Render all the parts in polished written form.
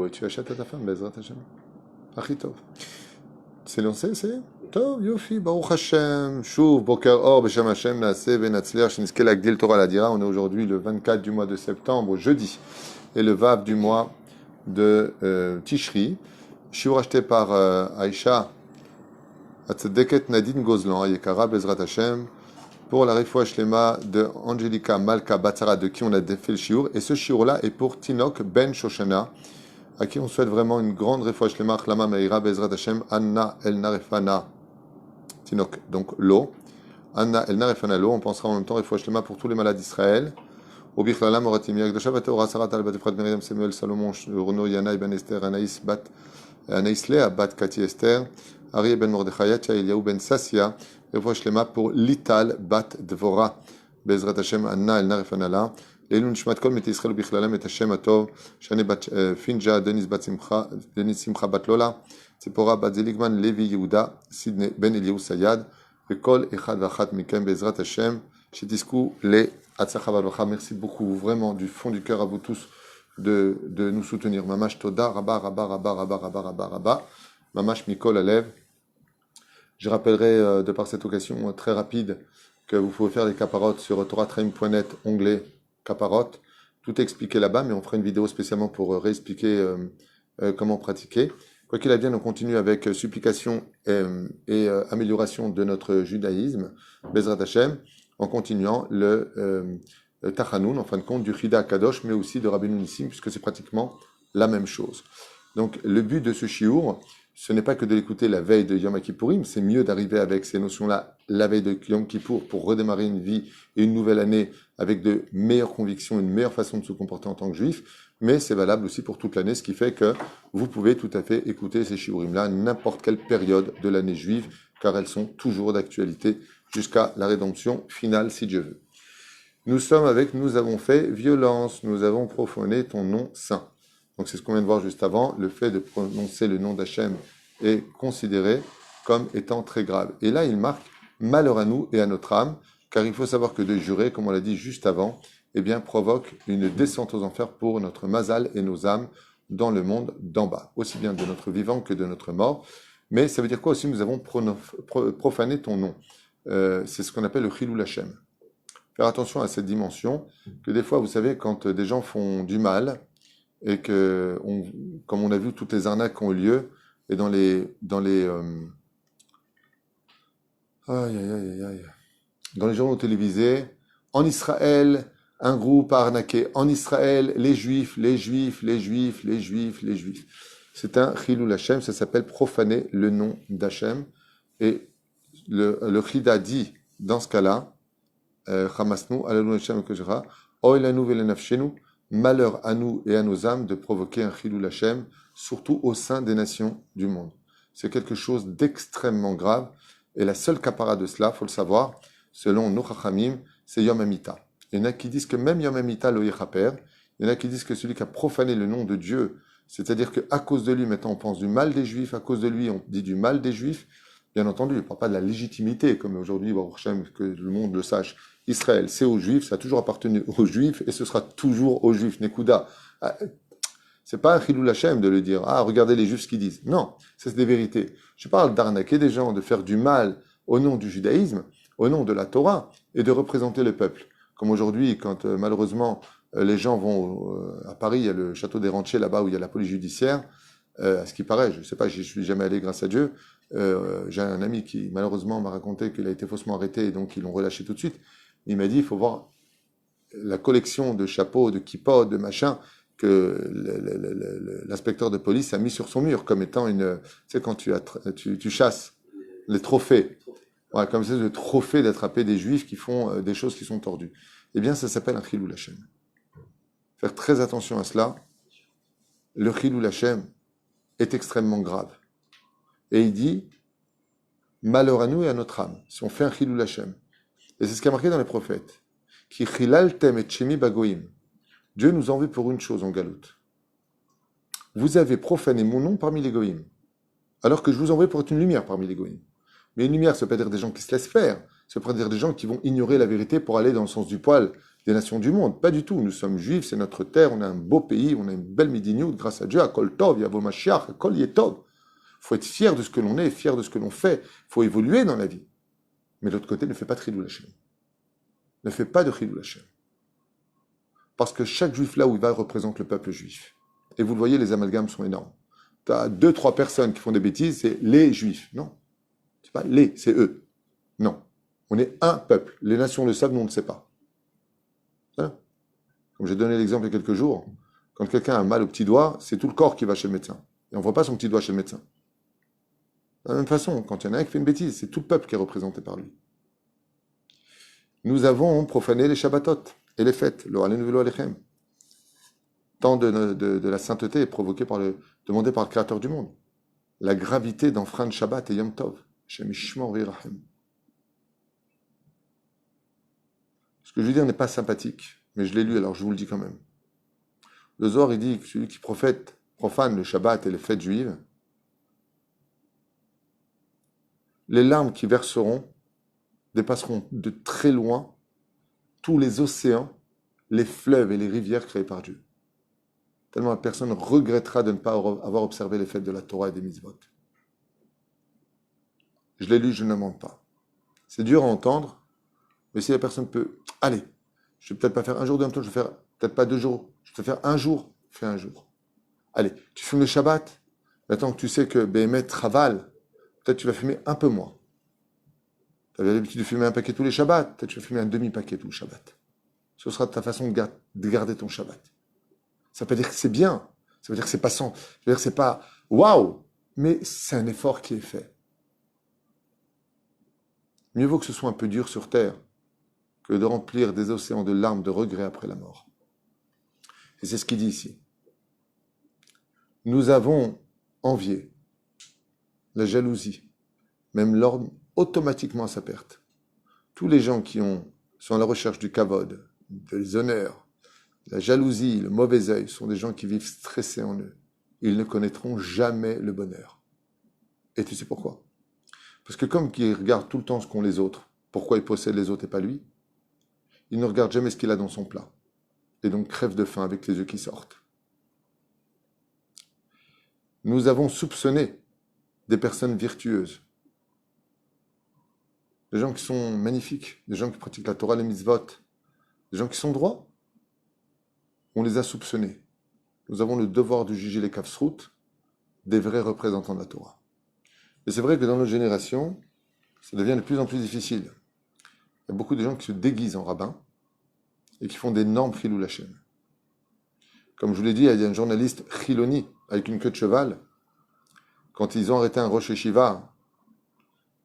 et tu achètes à ta femme, Bezrat Hashem. Achitov. C'est lancé, c'est Tov, Yofi, Baruch Hashem, Shuv, Boker Or, Beshem Hashem, Naaseh, Venatzliach, Shinizke Lagdil Torah Ladira. On est aujourd'hui le 24 du mois de septembre, jeudi, et le Vav du mois de Tishri. Shiur acheté par Aïcha Atzedeket Nadine Gozlan, Yekara Bezrat Hashem, pour la Refoua Shlema de Angelica Malka Batzara, de qui on a fait le shiur. Et ce shiur-là est pour Tinok Ben Shoshana, à qui on souhaite vraiment une grande Refoua Shlema, Chlama Meira Bezrat Hashem, Anna El Narefana Tinok, donc l'eau. Anna El Narefana l'eau. On pensera en même temps Refoua Shlema pour tous les malades d'Israël. Obichlala Moratim Yagdasha Vateora Sarat Al Batefrat Miriam Samuel Salomon Renaud Yana Ben Esther Anaïs Lea Bat Kati Esther Ari Ben Mordechaya Eliaou Ben Sassia. Refoua Shlema pour Lital Bat Dvora Bezrat Hashem Anna El Narefanala Leilun Shmat Kol Mete Israël Bichlalam Et Hashem Atov Shane Bat Finja Denis Simcha Bat Lola Tzipora Bat Zeligman Levi Yehuda Sidney Ben Eliaou Sayad Kol Echad Vachat Mikem Bezrat Hashem Shetisku Le Atzlacha Valocha. Merci beaucoup vraiment du fond du cœur à vous tous de nous soutenir. Mamash Toda Rabba Rabba Rabba Rabba Rabba Rabba Rabba Mamash Mikol Alev. Je rappellerai de par cette occasion très rapide que vous pouvez faire des caparotes sur toratraim.net, onglet caparotes. Tout est expliqué là-bas, mais on fera une vidéo spécialement pour réexpliquer comment pratiquer. Quoi qu'il advienne, on continue avec supplication et amélioration de notre judaïsme, Bezrat Hashem, en continuant le Tachanoun, en fin de compte, du Chida Kadosh, mais aussi de Rabbeinu Nissim, puisque c'est pratiquement la même chose. Donc, le but de ce shiur, ce n'est pas que de l'écouter la veille de Yom Kippourim, c'est mieux d'arriver avec ces notions-là la veille de Yom Kippour pour redémarrer une vie et une nouvelle année avec de meilleures convictions, une meilleure façon de se comporter en tant que juif, mais c'est valable aussi pour toute l'année, ce qui fait que vous pouvez tout à fait écouter ces shiurim-là à n'importe quelle période de l'année juive, car elles sont toujours d'actualité jusqu'à la rédemption finale, si Dieu veut. Nous avons fait violence, nous avons profané ton nom saint. Donc c'est ce qu'on vient de voir juste avant, le fait de prononcer le nom d'Hachem est considéré comme étant très grave. Et là, il marque malheur à nous et à notre âme, car il faut savoir que de jurer, comme on l'a dit juste avant, eh bien, provoque une descente aux enfers pour notre mazal et nos âmes dans le monde d'en bas, aussi bien de notre vivant que de notre mort. Mais ça veut dire quoi aussi? Nous avons profané ton nom. C'est ce qu'on appelle le Chilul Hashem. Faire attention à cette dimension, que des fois, vous savez, quand des gens font du mal, et que, comme on a vu, toutes les arnaques qui ont eu lieu, et dans les journaux télévisés, en Israël, un groupe a arnaqué, en Israël, les Juifs. C'est un Chilul Hashem, ça s'appelle profaner le nom d'Hachem, et le Chida dit, dans ce cas-là, Chamasnu, Alelu Hashem Kejra, Oilanu Velenafshenu, malheur à nous et à nos âmes de provoquer un Chilul Hashem, surtout au sein des nations du monde. C'est quelque chose d'extrêmement grave, et la seule capara de cela, faut le savoir, selon nos Chachamim, c'est Yom HaMita. Il y en a qui disent que même Yom HaMita lo yechaper, il y en a qui disent que celui qui a profané le nom de Dieu, c'est-à-dire qu'à cause de lui, maintenant on pense du mal des Juifs, à cause de lui on dit du mal des Juifs, bien entendu, il ne parle pas de la légitimité, comme aujourd'hui, Baruch Hashem, que le monde le sache. Israël, c'est aux Juifs, ça a toujours appartenu aux Juifs, et ce sera toujours aux Juifs. Nekuda. C'est pas un Chilul Hashem de le dire. Ah, regardez les Juifs ce qu'ils disent. Non, c'est des vérités. Je parle d'arnaquer des gens, de faire du mal au nom du judaïsme, au nom de la Torah, et de représenter le peuple. Comme aujourd'hui, quand malheureusement les gens vont à Paris, il y a le château des Ranchers là-bas où il y a la police judiciaire. À ce qui paraît, je ne sais pas, je suis jamais allé grâce à Dieu. J'ai un ami qui malheureusement m'a raconté qu'il a été faussement arrêté et donc ils l'ont relâché tout de suite. Il m'a dit, il faut voir la collection de chapeaux, de kippots, de machins que l'inspecteur de police a mis sur son mur comme étant une... Tu sais, quand tu chasses les trophées, ouais, comme ça, le trophée d'attraper des juifs qui font des choses qui sont tordues. Eh bien, ça s'appelle un Chilul Hashem. Faire très attention à cela. Le Chilul Hashem est extrêmement grave. Et il dit, malheur à nous et à notre âme, si on fait un Chilul Hashem. Et c'est ce qui a marqué dans les prophètes. Ki chilaltem et shemi bagoim. Dieu nous en veut pour une chose en galoute. Vous avez profané mon nom parmi les goïms, alors que je vous envoie pour être une lumière parmi les goïms. Mais une lumière, ça ne veut pas dire des gens qui se laissent faire. Ça veut pas dire des gens qui vont ignorer la vérité pour aller dans le sens du poil des nations du monde. Pas du tout. Nous sommes juifs, c'est notre terre, on a un beau pays, on a une belle Midiniout, grâce à Dieu, à Kol Tov, Yavo Mashiach, à Kol Yetov. Il faut être fier de ce que l'on est, fier de ce que l'on fait. Il faut évoluer dans la vie. Mais de l'autre côté, ne fais pas de Chilul Hashem. Ne fais pas de Chilul Hashem. Parce que chaque juif là où il va représente le peuple juif. Et vous le voyez, les amalgames sont énormes. Tu as 2-3 personnes qui font des bêtises, c'est les juifs. Non. C'est pas les, c'est eux. Non. On est un peuple. Les nations le savent, nous on ne le sait pas. Voilà. Comme j'ai donné l'exemple il y a quelques jours, quand quelqu'un a mal au petit doigt, c'est tout le corps qui va chez le médecin. Et on ne voit pas son petit doigt chez le médecin. De la même façon, quand il y en a un qui fait une bêtise, c'est tout le peuple qui est représenté par lui. Nous avons profané les Shabbatot et les fêtes, le Haleinu velo Alechem. Tant de la sainteté est provoquée demandée par le Créateur du monde. La gravité d'enfreindre Shabbat et Yom Tov. Shem Yishmor V'Yirachem. Ce que je veux dire n'est pas sympathique, mais je l'ai lu, alors je vous le dis quand même. Le Zohar, il dit que celui qui profane le Shabbat et les fêtes juives, les larmes qui verseront dépasseront de très loin tous les océans, les fleuves et les rivières créés par Dieu. Tellement la personne regrettera de ne pas avoir observé les fêtes de la Torah et des mitzvot. Je l'ai lu, je ne mens pas. C'est dur à entendre, mais si la personne peut... Allez, je ne vais peut-être pas faire un jour de Yom Tov, je vais faire peut-être pas 2 jours, je vais faire un jour, fais un jour. Allez, tu fumes le Shabbat, maintenant que tu sais que Béhémet travaille, peut-être tu vas fumer un peu moins. Tu avais l'habitude de fumer un paquet tous les Shabbats, peut-être tu vas fumer un demi-paquet tout le Shabbat. Ce sera ta façon de garder ton Shabbat. Ça veut pas dire que c'est bien, ça veut dire que c'est pas sans, ça veut dire que c'est pas waouh, mais c'est un effort qui est fait. Mieux vaut que ce soit un peu dur sur terre que de remplir des océans de larmes de regret après la mort. Et c'est ce qu'il dit ici. Nous avons envié la jalousie, même l'ordre automatiquement à sa perte. Tous les gens qui sont à la recherche du kavod, des honneurs, la jalousie, le mauvais œil, sont des gens qui vivent stressés en eux. Ils ne connaîtront jamais le bonheur. Et tu sais pourquoi? Parce que comme ils regardent tout le temps ce qu'ont les autres, pourquoi il possède les autres et pas lui, il ne regarde jamais ce qu'il a dans son plat. Et donc crève de faim avec les yeux qui sortent. Nous avons soupçonné des personnes vertueuses, des gens qui sont magnifiques, des gens qui pratiquent la Torah, les mitzvot, des gens qui sont droits. On les a soupçonnés. Nous avons le devoir de juger les kafsrout des vrais représentants de la Torah. Et c'est vrai que dans notre génération, ça devient de plus en plus difficile. Il y a beaucoup de gens qui se déguisent en rabbins et qui font d'énormes chilul Hashem. Comme je vous l'ai dit, il y a un journaliste chiloni avec une queue de cheval, quand ils ont arrêté un rosh yeshiva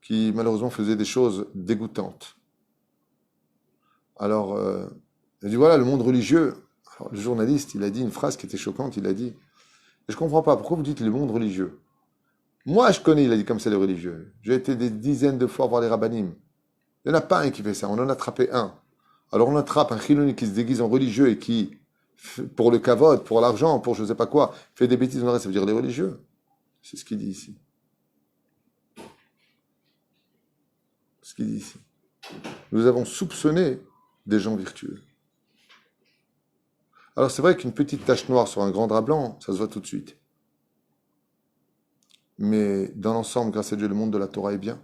qui malheureusement faisait des choses dégoûtantes. Alors, il a dit voilà, le monde religieux. Alors, le journaliste, il a dit une phrase qui était choquante, il a dit je ne comprends pas, pourquoi vous dites le monde religieux? Moi, je connais, il a dit comme ça, les religieux. J'ai été des dizaines de fois voir les rabbinim. Il n'y en a pas un qui fait ça, on en a attrapé un. Alors on attrape un chiloni qui se déguise en religieux et qui, pour le kavod, pour l'argent, pour je ne sais pas quoi, fait des bêtises, ça veut dire les religieux. C'est ce qu'il dit ici. Ce qu'il dit ici. Nous avons soupçonné des gens vertueux. Alors c'est vrai qu'une petite tache noire sur un grand drap blanc, ça se voit tout de suite. Mais dans l'ensemble, grâce à Dieu, le monde de la Torah est bien.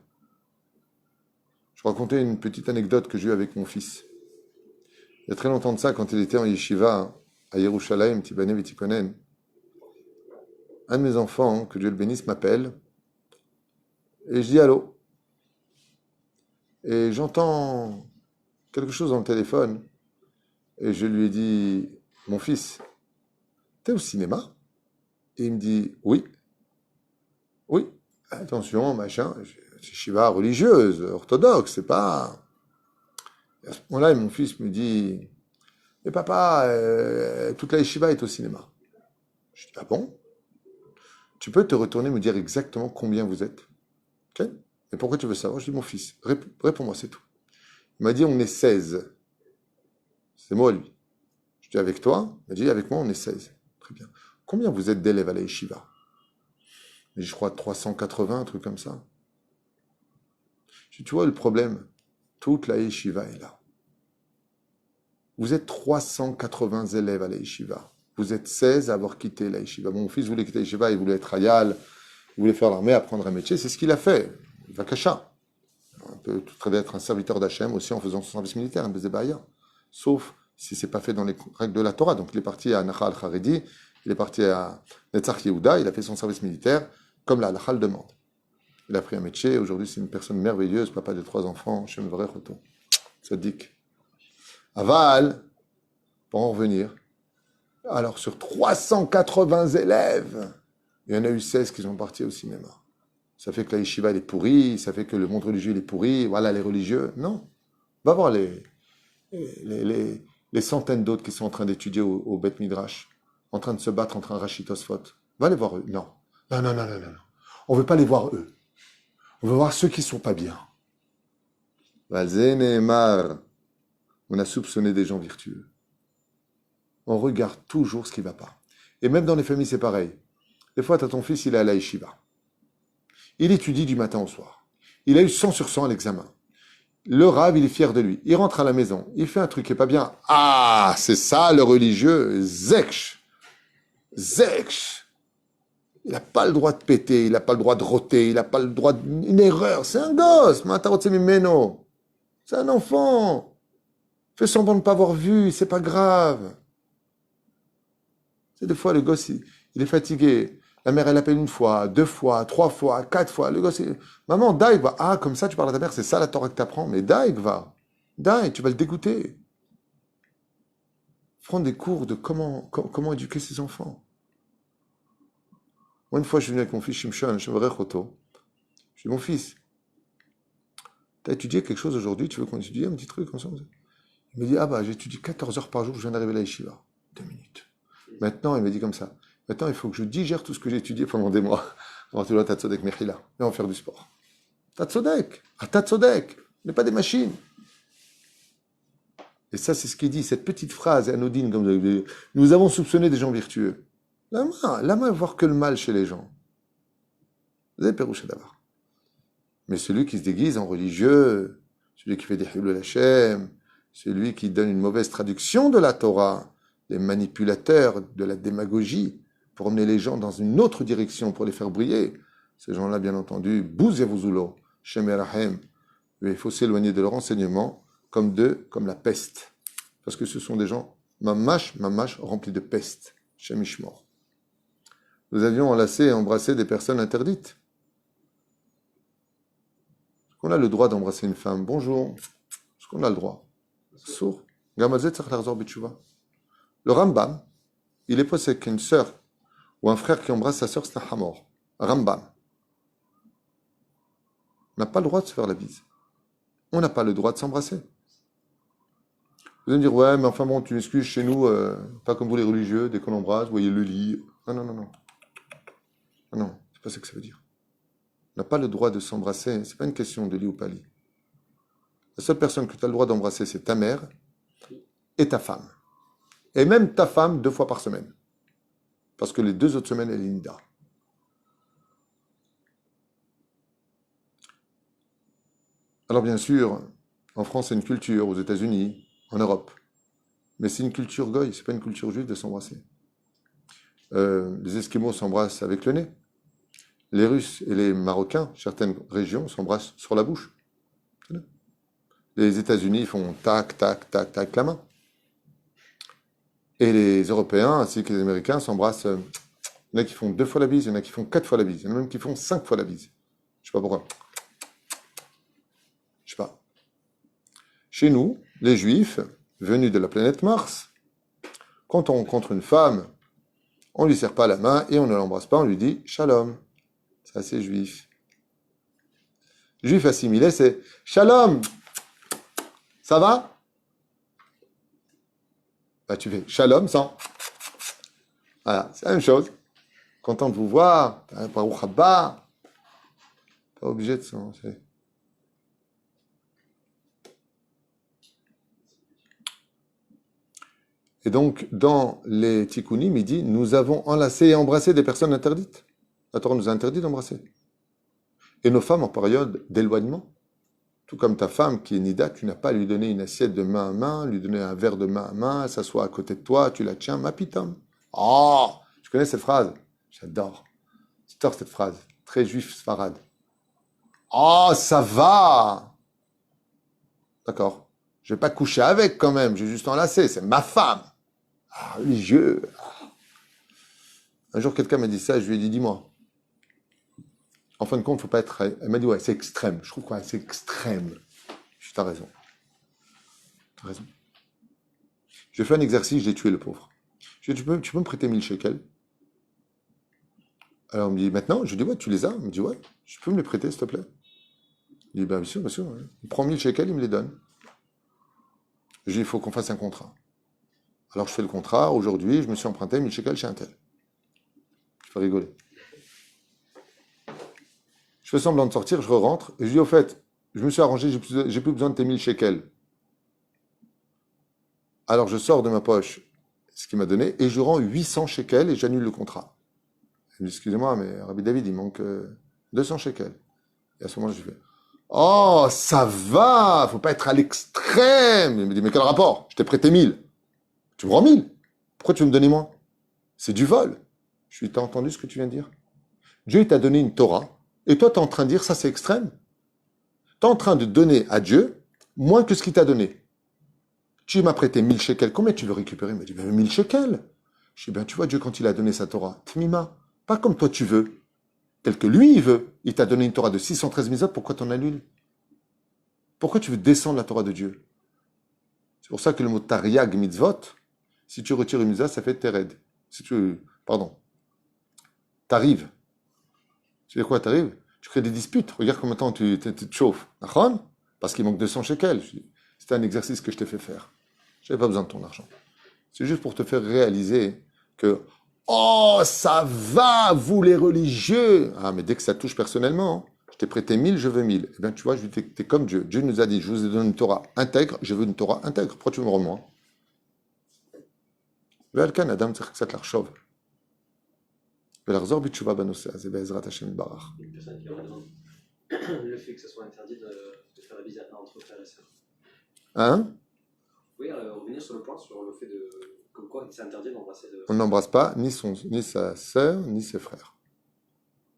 Je racontais une petite anecdote que j'ai eue avec mon fils. Il y a très longtemps de ça, quand il était en yeshiva à Yerushalayim, Tibane Vitikonen, un de mes enfants, que Dieu le bénisse, m'appelle et je dis allô. Et j'entends quelque chose dans le téléphone et je lui ai dit mon fils, t'es au cinéma? Et il me dit oui. Oui, attention, machin, c'est yeshiva religieuse, orthodoxe, c'est pas. Et à ce moment-là, mon fils me dit mais papa, toute la yeshiva est au cinéma. Je dis ah bon? Tu peux te retourner me dire exactement combien vous êtes? Ok? Mais pourquoi tu veux savoir? Je dis mon fils, réponds-moi, c'est tout. Il m'a dit on est 16. C'est moi lui. Je dis avec toi? Il m'a dit avec moi on est 16. Très bien. Combien vous êtes d'élèves à la yeshiva? Je crois 380, un truc comme ça. Je dis, tu vois le problème, Toute la yeshiva est là. Vous êtes 380 élèves à la yeshiva. Vous êtes 16 à avoir quitté la yeshiva. Mon fils voulait quitter la yeshiva, il voulait être hayal, il voulait faire l'armée, apprendre un métier. C'est ce qu'il a fait. Vakasha. On peut tout très bien être un serviteur d'Hachem aussi en faisant son service militaire, un Bézébaya. Sauf si ce n'est pas fait dans les règles de la Torah. Donc il est parti à Nacha al-Haredi, il est parti à Netzach Yehuda, il a fait son service militaire comme la halakha le demande. Il a pris un métier, aujourd'hui c'est une personne merveilleuse, papa de 3 enfants, Shem Varech Oto. Tzaddik. Aval, pour en revenir, alors sur 380 élèves, il y en a eu 16 qui sont partis au cinéma. Ça fait que la yeshiva elle est pourrie, ça fait que le monde religieux il est pourri, voilà les religieux. Non. Va voir les centaines d'autres qui sont en train d'étudier au Beth Midrash, en train de se battre entre un Rashi Tosfot. Va les voir eux. Non. Non. On ne veut pas les voir eux. On veut voir ceux qui ne sont pas bien. Valzenemar. On a soupçonné des gens vertueux. On regarde toujours ce qui ne va pas. Et même dans les familles, c'est pareil. Des fois, tu as ton fils, il est à la yeshiva. Il étudie du matin au soir. Il a eu 100 sur 100 à l'examen. Le rave, il est fier de lui. Il rentre à la maison. Il fait un truc qui n'est pas bien. Ah, c'est ça le religieux. Zeksh. Il n'a pas le droit de péter. Il n'a pas le droit de roter. Il n'a pas le droit d'une erreur. C'est un gosse. C'est un enfant. Fais semblant de ne pas avoir vu. C'est pas grave. C'est des fois, le gosse, il est fatigué. La mère, elle appelle 1 fois, 2 fois, 3 fois, 4 fois. Le gosse, maman, daïg va. Ah, comme ça, tu parles à ta mère, c'est ça la Torah que tu apprends. Mais daïg va. Daïg, tu vas le dégoûter. Prendre des cours de comment éduquer ses enfants. Moi, une fois, je suis venu avec mon fils Shimshon, je me Choto. Je dis, mon fils, tu as étudié quelque chose aujourd'hui, tu veux qu'on étudie un petit truc ensemble? Il me dit, ah bah, j'étudie 14 heures par jour, je viens d'arriver à la yeshiva. 2 minutes. Maintenant, il me dit comme ça. Maintenant, il faut que je digère tout ce que j'ai étudié pendant des mois. On va te dire, Tatsodek Mechila. Et on va faire du sport. Tatsodek. Ah, Tatsodek. On n'est pas des machines. Et ça, c'est ce qu'il dit, cette petite phrase anodine, comme vous avez dit. Nous avons soupçonné des gens vertueux. La main voir que le mal chez les gens. Vous avez Pérouché d'abord. Mais celui qui se déguise en religieux, celui qui fait des Hilul Hashem, celui qui donne une mauvaise traduction de la Torah, les manipulateurs de la démagogie, pour emmener les gens dans une autre direction, pour les faire briller. Ces gens-là, bien entendu, bouzevouzulo, shemerahem. Mais il faut s'éloigner de leur enseignement comme la peste. Parce que ce sont des gens, mamash, remplis de peste. Shemishmor. Nous avions enlacé et embrassé des personnes interdites. Est-ce qu'on a le droit d'embrasser une femme? Bonjour. Est-ce qu'on a le droit? Sourd. Gamazet Tzarlarzor Bitshuva. Le Rambam, il est posé qu'une sœur ou un frère qui embrasse sa sœur, c'est un hamor. Rambam. On n'a pas le droit de se faire la bise. On n'a pas le droit de s'embrasser. Vous allez me dire, ouais, mais enfin bon, tu m'excuses, chez nous, pas comme vous les religieux, dès qu'on embrasse, vous voyez le lit. Non. Non, c'est pas ça que ça veut dire. On n'a pas le droit de s'embrasser, c'est pas une question de lit ou pas lit. La seule personne que tu as le droit d'embrasser, c'est ta mère et ta femme. Et même ta femme 2 fois par semaine. Parce que les 2 autres semaines, elle est nida. Alors bien sûr, en France, c'est une culture, aux États-Unis, en Europe. Mais c'est une culture goy, c'est pas une culture juive de s'embrasser. Les Esquimaux s'embrassent avec le nez. Les Russes et les Marocains, certaines régions, s'embrassent sur la bouche. Les États-Unis font tac, la main. Et les Européens, ainsi que les Américains, s'embrassent. Il y en a qui font 2 fois la bise, il y en a qui font 4 fois la bise, il y en a même qui font 5 fois la bise. Je sais pas pourquoi. Je sais pas. Chez nous, les Juifs, venus de la planète Mars, quand on rencontre une femme, on ne lui serre pas la main et on ne l'embrasse pas, on lui dit Shalom. Ça, c'est juif. Juif assimilé, c'est Shalom. Ça va? Bah, tu fais Shalom sans. Voilà, c'est la même chose. Content de vous voir. Baruch haba. Pas obligé de s'en. Et donc, dans les Tikkunim, il dit nous avons enlacé et embrassé des personnes interdites. La Torah nous a interdit d'embrasser. Et nos femmes en période d'éloignement. Tout comme ta femme qui est nida, tu n'as pas à lui donner une assiette de main à main, lui donner un verre de main à main, elle s'assoit à côté de toi, tu la tiens, ma pitam. Oh, tu connais cette phrase? J'adore. J'adore cette phrase. Très juif, sfarad. Oh, ça va. D'accord. Je vais pas coucher avec quand même, je vais juste enlacer, c'est ma femme. Ah, religieux. Un jour, quelqu'un m'a dit ça, je lui ai dit, dis-moi. En fin de compte, faut pas être. Elle m'a dit, ouais, c'est extrême. Je trouve quoi, c'est extrême. Je dis, t'as raison. T'as raison. J'ai fait un exercice, j'ai tué le pauvre. Je lui ai dit, tu peux me prêter 1000 shekels? Alors, il me dit, maintenant? Je lui ai dit, ouais, tu les as? Il me dit, ouais, je peux me les prêter, s'il te plaît? Il dit, ben, bien sûr. Ouais. Il prend 1000 shekels, il me les donne. Je lui dis, il faut qu'on fasse un contrat. Alors, je fais le contrat. Aujourd'hui, je me suis emprunté 1000 shekels chez un tel. Je fais rigoler. Je fais semblant de sortir, je rentre, et je dis, au fait, je me suis arrangé, j'ai plus besoin de tes 1000 shekels. Alors, je sors de ma poche ce qu'il m'a donné, et je lui rends 800 shekels et j'annule le contrat. Je lui dis, excusez-moi, mais Rabbi David, il manque 200 shekels. Et à ce moment-là, je fais, oh, ça va, faut pas être à l'extrême. Il me dit, mais quel rapport? Je t'ai prêté 1000. Tu me rends 1000. Pourquoi tu veux me donner moins? C'est du vol. Je lui dis, t'as entendu ce que tu viens de dire? Dieu t'a donné une Torah, et toi, tu es en train de dire, ça c'est extrême. Tu es en train de donner à Dieu moins que ce qu'il t'a donné. Tu m'as prêté 1000 shekels, combien tu veux récupérer? Il m'a dit, 1000 shekels. Je dis, ben tu vois, Dieu, quand il a donné sa Torah, Tmima, pas comme toi tu veux, tel que lui il veut. Il t'a donné une Torah de 613 mitzvot, pourquoi t'en annules? Pourquoi tu veux descendre la Torah de Dieu? C'est pour ça que le mot tariag mitzvot, si tu retires une mitzvah, ça fait tered. T'arrives. Tu sais quoi, t'arrives? Tu crées des disputes. Regarde combien de temps tu te chauffes. D'accord? Parce qu'il manque 200 shekels. C'était un exercice que je t'ai fait faire. Je n'avais pas besoin de ton argent. C'est juste pour te faire réaliser que, oh, ça va, vous les religieux. Ah, mais dès que ça touche personnellement, je t'ai prêté 1000, je veux 1000. Eh bien, tu vois, t'es comme Dieu. Dieu nous a dit, je vous ai donné une Torah intègre, je veux une Torah intègre. Pourquoi tu me rends moins? Ve'alkan adam tzarich tzat larshov. Ve'lachzor b'tshuva b'noseh hazeh be'ezrat Hashem yitbarach. Une personne qui aurait demandé le fait que ce soit interdit de faire la bise entre frères et sœurs. Hein? Oui, revenir sur le point, sur le fait de. Comme quoi c'est interdit d'embrasser de. On n'embrasse pas ni sa sœur, ni ses frères.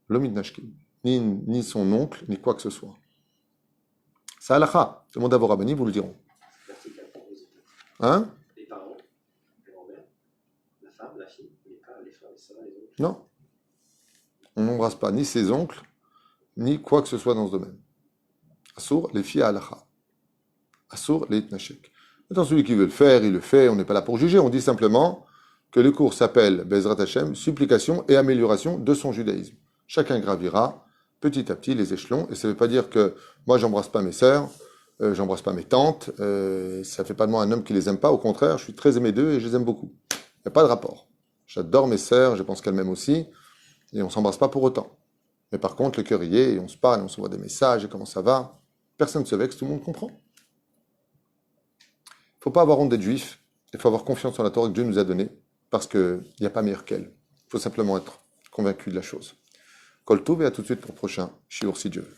L'homme nashkim. Ni son oncle, ni quoi que ce soit. C'est halakha. Demandez à vos rabbins, vous le diront. C'est vertical pour vous. Hein? Les parents, les grand-mères, la femme, la fille, les frères, les sœurs, les autres. Non. On n'embrasse pas ni ses oncles, ni quoi que ce soit dans ce domaine. Assour, les filles à halakha. Assour, les itnashek. Maintenant, celui qui veut le faire, il le fait. On n'est pas là pour juger. On dit simplement que le cours s'appelle Bezrat Hashem, supplication et amélioration de son judaïsme. Chacun gravira petit à petit les échelons. Et ça ne veut pas dire que moi, j'embrasse pas mes sœurs, j'embrasse pas mes tantes. Ça ne fait pas de moi un homme qui les aime pas. Au contraire, je suis très aimé d'eux et je les aime beaucoup. Il n'y a pas de rapport. J'adore mes sœurs, je pense qu'elles m'aiment aussi. Et on ne s'embrasse pas pour autant. Mais par contre, le cœur y est, et on se parle, et on s'envoie des messages, et comment ça va? Personne ne se vexe, tout le monde comprend. Il ne faut pas avoir honte d'être juif. Il faut avoir confiance en la Torah que Dieu nous a donnée, parce qu'il n'y a pas meilleur qu'elle. Il faut simplement être convaincu de la chose. Kol Tov, et à tout de suite pour le prochain shiur si Dieu veut.